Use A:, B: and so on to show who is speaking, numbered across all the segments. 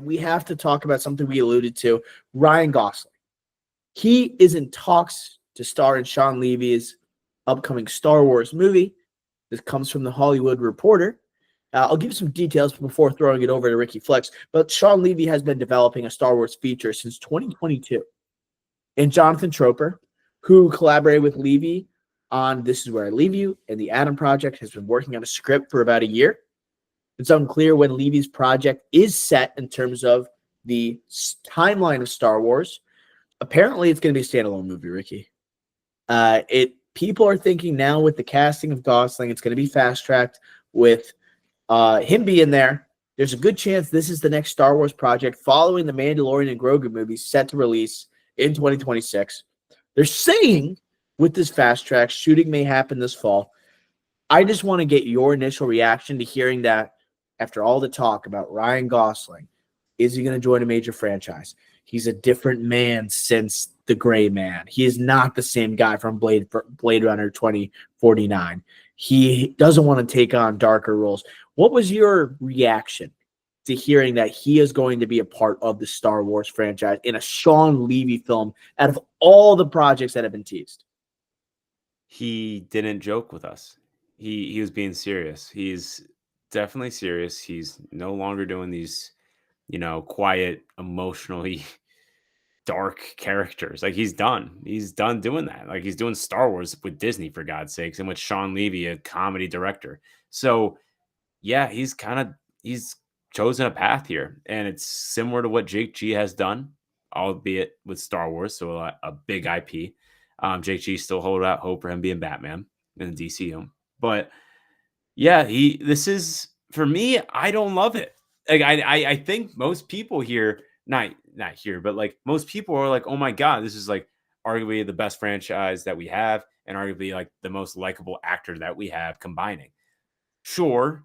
A: we have to talk about something we alluded to. Ryan Gosling. He is in talks to star in Shawn Levy's upcoming Star Wars movie. This comes from the Hollywood Reporter. I'll give you some details before throwing it over to Ricky Flex, but Shawn Levy has been developing a Star Wars feature since 2022. And Jonathan Troper, who collaborated with Levy on This Is Where I Leave You and the Adam Project, has been working on a script for about a year. It's unclear when Levy's project is set in terms of the timeline of Star Wars. Apparently, it's going to be a standalone movie, Ricky. People are thinking now with the casting of Gosling, it's going to be fast-tracked with him being there. There's a good chance this is the next Star Wars project following the Mandalorian and Grogu movies set to release in 2026. They're saying with this fast track, shooting may happen this fall. I just want to get your initial reaction to hearing that after all the talk about Ryan Gosling. Is he going to join a major franchise? He's a different man since The Gray Man. He is not the same guy from Blade Runner 2049. He doesn't want to take on darker roles. What was your reaction to hearing that he is going to be a part of the Star Wars franchise in a Shawn Levy film out of all the projects that have been teased?
B: He didn't joke with us. He was being serious. He's definitely serious. He's no longer doing these, quiet, emotionally dark characters. Like he's done doing that. Like he's doing Star Wars with Disney, for God's sakes, and with Shawn Levy, a comedy director. So yeah, he's chosen a path here, and it's similar to what Jake G has done, albeit with Star Wars, so a big IP. Jake G still hold out hope for him being Batman in the DCU, but yeah, this is, for me, I don't love it. Like I think most people here, not here, but like most people are like, oh my God, this is like arguably the best franchise that we have, and arguably like the most likable actor that we have combining. Sure,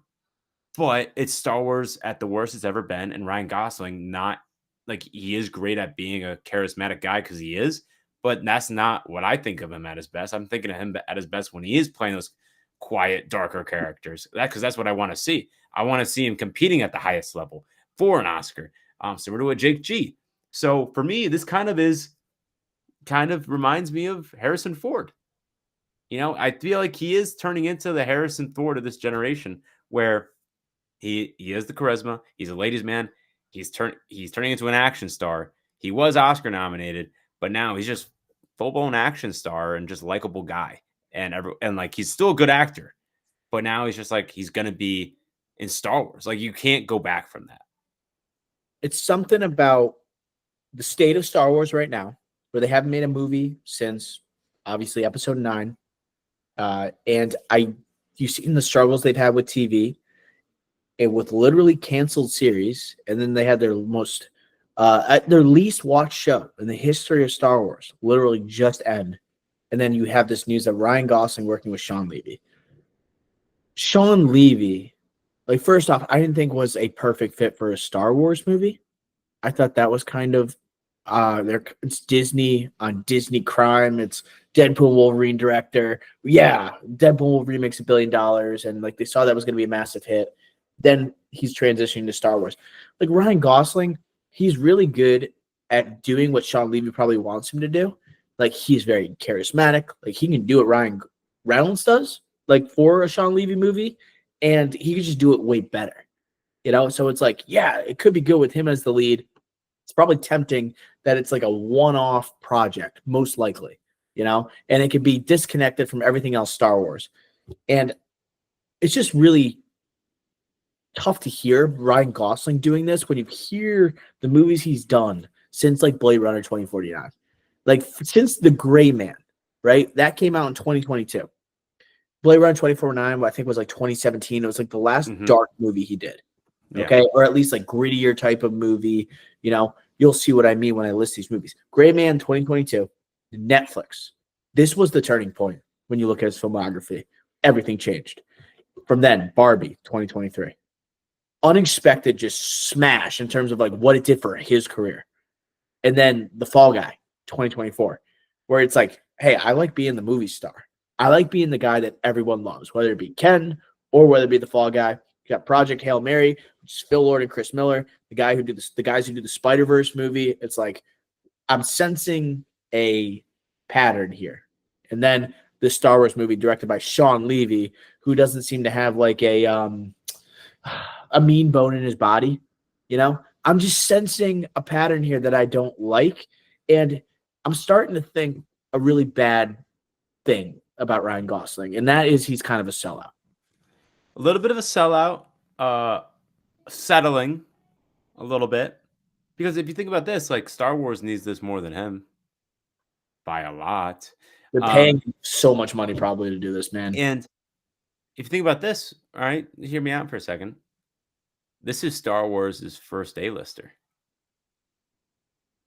B: but it's Star Wars at the worst it's ever been, and Ryan Gosling, not like, he is great at being a charismatic guy because he is, but that's not what I think of him at his best. I'm thinking of him at his best when he is playing those quiet, darker characters. Because that's what I want to see. I want to see him competing at the highest level for an Oscar, similar to a Jake G. So for me, this kind of reminds me of Harrison Ford. I feel like he is turning into the Harrison Ford of this generation, where he has the charisma. He's a ladies' man. He's turning into an action star. He was Oscar nominated, but now he's just full-blown action star and just likable guy. And like, he's still a good actor, but now he's just like, he's going to be in Star Wars. Like, you can't go back from that.
A: It's something about the state of Star Wars right now, where they haven't made a movie since obviously episode 9. And you've seen the struggles they've had with TV and with literally canceled series. And then they had their most, at their least watched show in the history of Star Wars, literally just end. And then you have this news of Ryan Gosling working with Shawn Levy. Shawn Levy, like, first off, I didn't think was a perfect fit for a Star Wars movie. I thought that was kind of, it's Disney on Disney crime. It's Deadpool Wolverine director. Yeah, Deadpool Wolverine makes $1 billion, and like, they saw that was going to be a massive hit. Then he's transitioning to Star Wars. Like, Ryan Gosling, he's really good at doing what Shawn Levy probably wants him to do. Like, he's very charismatic. Like, he can do what Ryan Reynolds does, like, for a Shawn Levy movie, and he could just do it way better. So it's like, yeah, it could be good with him as the lead. It's probably tempting that it's like a one-off project, most likely, and it could be disconnected from everything else Star Wars. And it's just really tough to hear Ryan Gosling doing this when you hear the movies he's done since like Blade Runner 2049. Like, since The Gray Man, right? That came out in 2022. Blade Runner 2049, I think, was like 2017. It was like the last dark movie he did. Okay. Yeah. Or at least like grittier type of movie. You'll see what I mean when I list these movies. Gray Man 2022, Netflix. This was the turning point when you look at his filmography. Everything changed. From then, Barbie 2023. Unexpected, just smash in terms of like what it did for his career. And then The Fall Guy 2024, where it's like, hey, I like being the movie star. I like being the guy that everyone loves, whether it be Ken or whether it be the Fall Guy. You got Project Hail Mary, which is Phil Lord and Chris Miller, the guys who do the Spider-Verse movie. It's like I'm sensing a pattern here. And then the Star Wars movie directed by Shawn Levy, who doesn't seem to have like a mean bone in his body. You know, I'm just sensing a pattern here that I don't like. And I'm starting to think a really bad thing about Ryan Gosling, and that is he's kind of a sellout.
B: A little bit of a sellout, settling a little bit. Because if you think about this, like Star Wars needs this more than him by a lot.
A: They're paying so much money probably to do this, man.
B: And if you think about this, all right, hear me out for a second. This is Star Wars' first A-lister.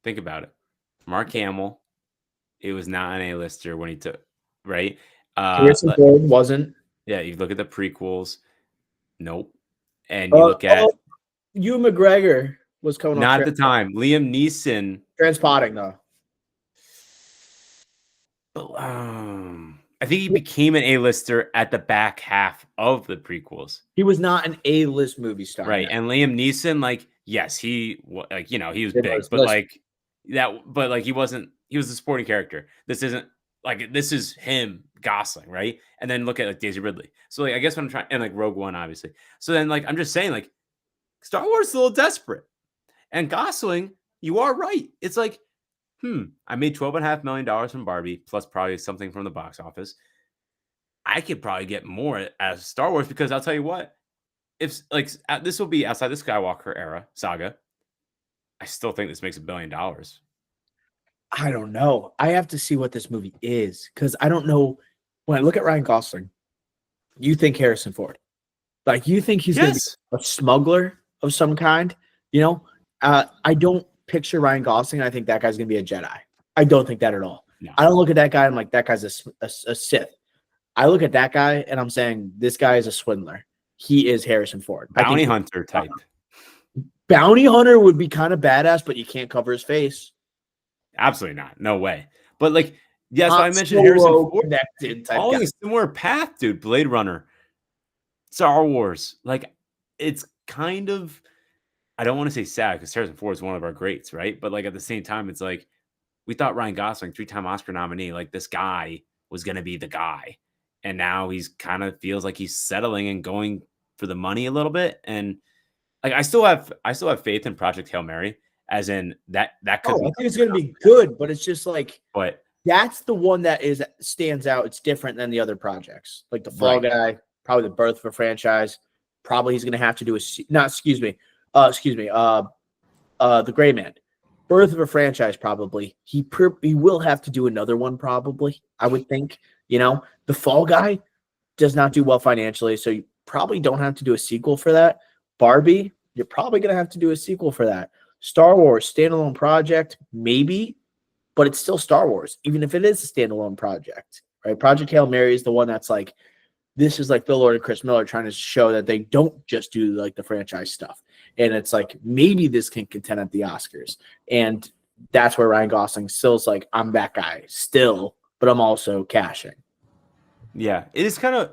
B: Think about it. Mark Hamill, it was not an A-lister when he took, right?
A: Harrison Ford wasn't.
B: Yeah, you look at the prequels. Nope. And you look at
A: Ewan McGregor was coming
B: not at the time. Liam Neeson.
A: Transpotting though.
B: I think he became an A-lister at the back half of the prequels.
A: He was not an A-list movie star,
B: right?
A: Man.
B: And Liam Neeson, like, yes, he like, you know, he was big, but like that, but like he wasn't. He was a supporting character. This isn't like this is him, Gosling, right? And then look at like Daisy Ridley. So like, I guess what I'm trying, and like Rogue One, obviously. So then like, I'm just saying, like, Star Wars is a little desperate, and Gosling, you are right. It's like, I made $12.5 million from Barbie, plus probably something from the box office. I could probably get more as Star Wars because I'll tell you what, if like this will be outside the Skywalker era saga, I still think this makes $1 billion.
A: I don't know. I have to see what this movie is because I don't know. When I look at Ryan Gosling, you think Harrison Ford, like you think he's going to be a smuggler of some kind. You know, I don't picture Ryan Gosling. I think that guy's going to be a Jedi. I don't think that at all. No. I don't look at that guy. I'm like, that guy's a Sith. I look at that guy and I'm saying this guy is a swindler. He is Harrison Ford.
B: Bounty hunter type.
A: Bounty hunter would be kind of badass, but you can't cover his face.
B: Absolutely not. No way. But like, yes, I mentioned Harrison Ford.
A: Connected type
B: all in a similar path, dude. Blade Runner, Star Wars. Like, it's kind of, I don't want to say sad because Harrison Ford is one of our greats, right? But like at the same time, it's like we thought Ryan Gosling, 3-time Oscar nominee, like this guy was going to be the guy. And now he's kind of feels like he's settling and going for the money a little bit. And like, I still have faith in Project Hail Mary, as in that could.
A: I think it's going to be good, but it's just like,
B: but
A: that's the one that stands out. It's different than the other projects, like the Fall Guy, probably the birth of a franchise. Probably he's going to have to do the Gray Man, birth of a franchise. Probably he will have to do another one. Probably, I would think. You know, the Fall Guy does not do well financially, so you probably don't have to do a sequel for that. Barbie, you're probably going to have to do a sequel for that. Star Wars, standalone project, maybe, but it's still Star Wars, even if it is a standalone project, right? Project Hail Mary is the one that's like, this is like Phil Lord and Chris Miller trying to show that they don't just do like the franchise stuff. And it's like, maybe this can contend at the Oscars. And that's where Ryan Gosling still's like, I'm that guy still, but I'm also cashing.
B: Yeah, it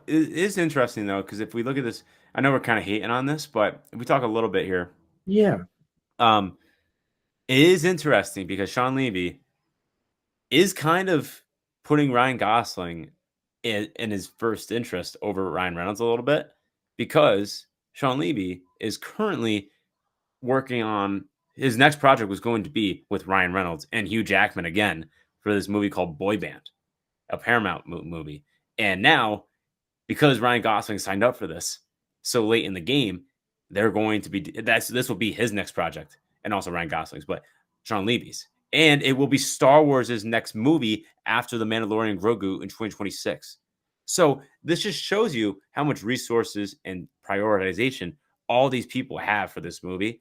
B: is interesting though, because if we look at this, I know we're kind of hating on this, but if we talk a little bit here,
A: yeah,
B: it is interesting because Shawn Levy is kind of putting Ryan Gosling in his first interest over Ryan Reynolds a little bit, because Shawn Levy is currently working on his next project was going to be with Ryan Reynolds and Hugh Jackman again for this movie called Boy Band, a Paramount movie. And now, because Ryan Gosling signed up for this so late in the game, they're going to be this will be his next project, and also Ryan Gosling's, but Shawn Levy's, and it will be Star Wars' next movie after The Mandalorian Grogu in 2026. So this just shows you how much resources and prioritization all these people have for this movie.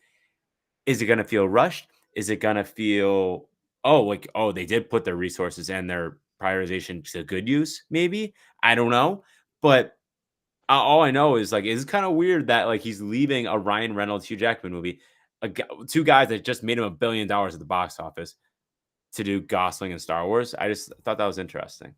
B: Is it going to feel rushed? Is it going to feel they did put their resources and their prioritization to good use? Maybe, I don't know, but all I know is like it's kind of weird that like he's leaving a Ryan Reynolds, Hugh Jackman movie, two guys that just made him $1 billion at the box office, to do Gosling and Star Wars. I just thought that was interesting.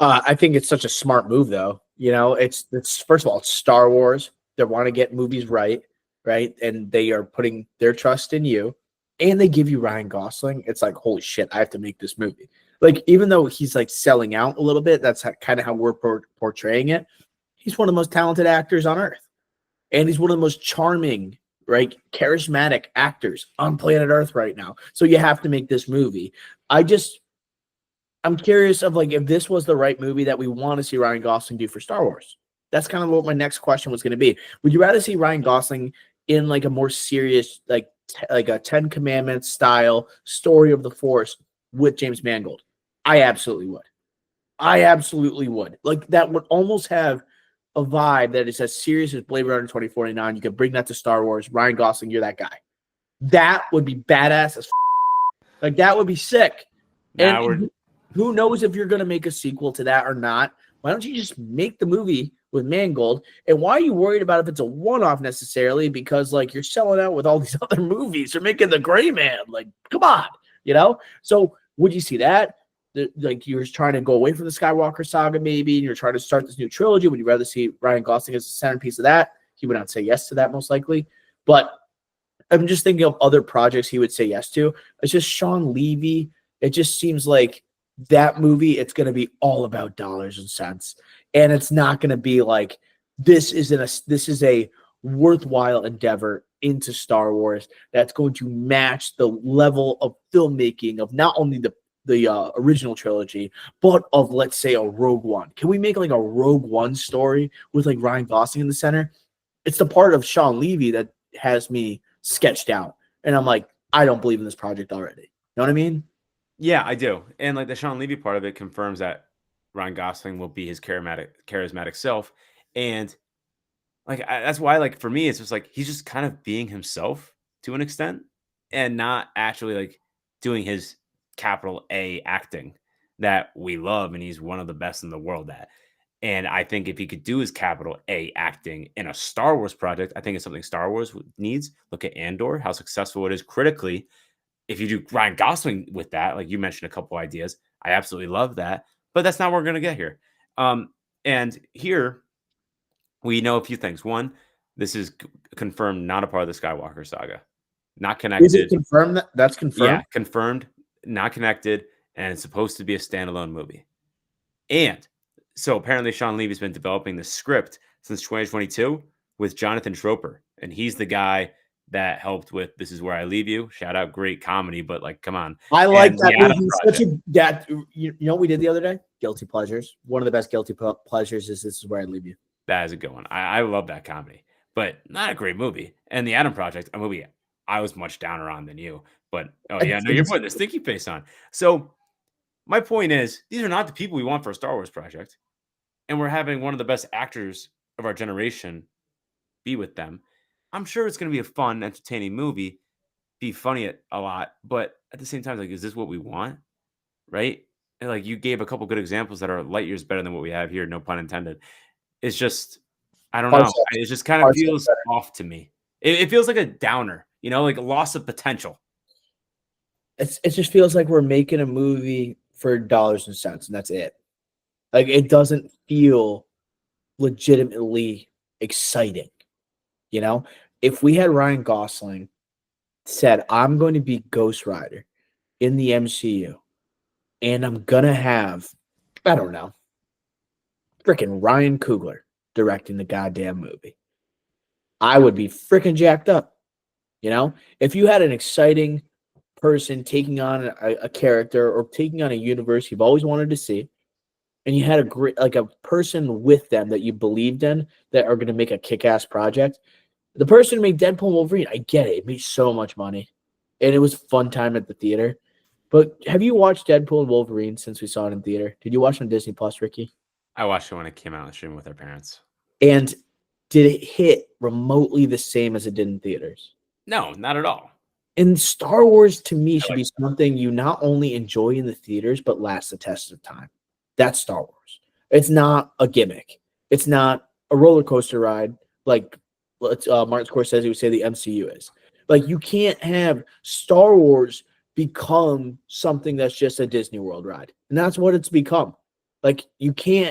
A: I think it's such a smart move, though. You know, it's first of all, it's Star Wars. They want to get movies right, and they are putting their trust in you, and they give you Ryan Gosling. It's like, holy shit, I have to make this movie. Like, even though he's like selling out a little bit, that's kind of how we're portraying it. He's one of the most talented actors on earth, and he's one of the most charming, right, charismatic actors on planet Earth right now. So you have to make this movie. I'm curious of like if this was the right movie that we want to see Ryan Gosling do for Star Wars. That's kind of what my next question was going to be. Would you rather see Ryan Gosling in like a more serious, like a Ten Commandments style story of the Force with James Mangold? I absolutely would. I absolutely would. Like that would almost have a vibe that is as serious as Blade Runner 2049. You could bring that to Star Wars. Ryan Gosling, you're that guy. That would be badass as like that would be sick.
B: Now
A: And who knows if you're going to make a sequel to that or not? Why don't you just make the movie with Mangold? And why are you worried about if it's a one-off necessarily? Because like you're selling out with all these other movies. You're making the Gray Man. Like, come on, So would you see that? Like you're trying to go away from the Skywalker saga, maybe, and you're trying to start this new trilogy. Would you rather see Ryan Gosling as the centerpiece of that? He would not say yes to that, most likely. But I'm just thinking of other projects he would say yes to. It's just Shawn Levy. It just seems like that movie, it's going to be all about dollars and cents. And it's not going to be like, this is a worthwhile endeavor into Star Wars that's going to match the level of filmmaking of not only the original trilogy, but of, let's say, a Rogue One. Can we make like a Rogue One story with like Ryan Gosling in the center? It's the part of Shawn Levy that has me sketched out. And I'm like, I don't believe in this project already. You know what I mean?
B: Yeah, I do. And like the Shawn Levy part of it confirms that Ryan Gosling will be his charismatic self. And like that's why, like for me, it's just like he's just kind of being himself to an extent and not actually like doing his capital A acting that we love and he's one of the best in the world at. And I think if he could do his capital A acting in a Star Wars project, I think it's something Star Wars needs. Look at Andor, how successful it is critically. If you do Ryan Gosling with that, like you mentioned a couple ideas, I absolutely love that. But that's not what we're going to get here. And here we know a few things. One, this is confirmed not a part of the Skywalker saga, not
A: Is it
B: connected.
A: confirmed that that's confirmed?
B: Yeah, confirmed, not connected, and it's supposed to be a standalone movie. And so apparently Shawn Levy's been developing the script since 2022 with Jonathan Troper, and he's the guy that helped with This Is Where I Leave You. Shout out, great comedy, but like, come on.
A: I like
B: And
A: that
B: the Adam
A: movie.
B: Project.
A: You know what we did the other day? Guilty pleasures. One of the best guilty pleasures is This Is Where I Leave You.
B: That is a good one. I love that comedy, but not a great movie. And the Adam Project, a movie I was much downer on than you. But oh yeah, no, you're putting the stinky face on. So my point is, these are not the people we want for a Star Wars project, and we're having one of the best actors of our generation be with them. I'm sure it's going to be a fun, entertaining movie, be funny a lot, but at the same time, like, is this what we want? Right? And like you gave a couple good examples that are light years better than what we have here, no pun intended. It's just, I don't know. It just kind of feels off to me. It feels like a downer, like a loss of potential.
A: It just feels like we're making a movie for dollars and cents, and that's it. Like it doesn't feel legitimately exciting. If we had Ryan Gosling said, I'm going to be Ghost Rider in the MCU, and I'm gonna have, I don't know, freaking Ryan Coogler directing the goddamn movie, I would be freaking jacked up. If you had an exciting person taking on a character or taking on a universe you've always wanted to see, and you had a person with them that you believed in that are going to make a kick-ass project. The person who made Deadpool and Wolverine, I get it. It made so much money, and it was a fun time at the theater. But have you watched Deadpool and Wolverine since we saw it in theater? Did you watch it on Disney Plus, Ricky?
B: I watched it when it came out on stream with our parents.
A: And did it hit remotely the same as it did in theaters?
B: No, not at all.
A: And Star Wars, to me, should be something you not only enjoy in the theaters, but lasts the test of time. That's Star Wars. It's not a gimmick. It's not a roller coaster ride like Martin Scorsese would say the MCU is. Like, you can't have Star Wars become something that's just a Disney World ride. And that's what it's become. Like, you can't